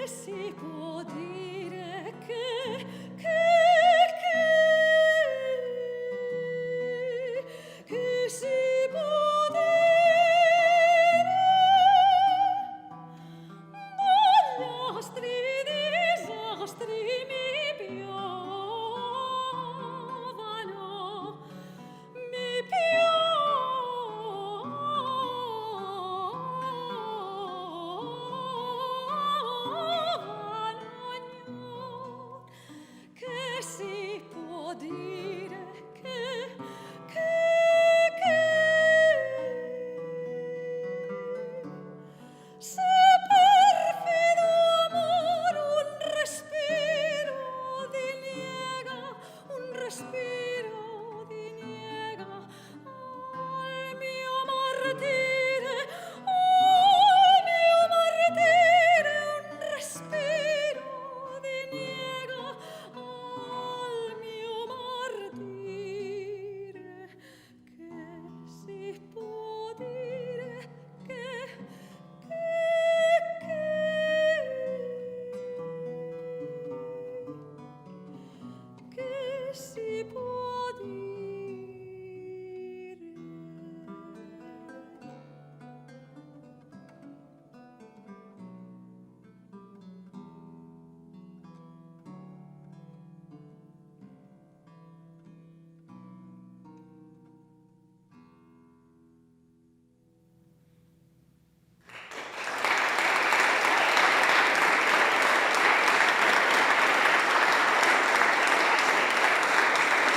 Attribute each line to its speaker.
Speaker 1: Si può dire che si può dire dagli astri disastri mi piovano, mi piovano, che si può dire se perfido amor un respiro diniega, un respiro diniega al mio martire, un respiro diniega al mio martire, che si può dire che si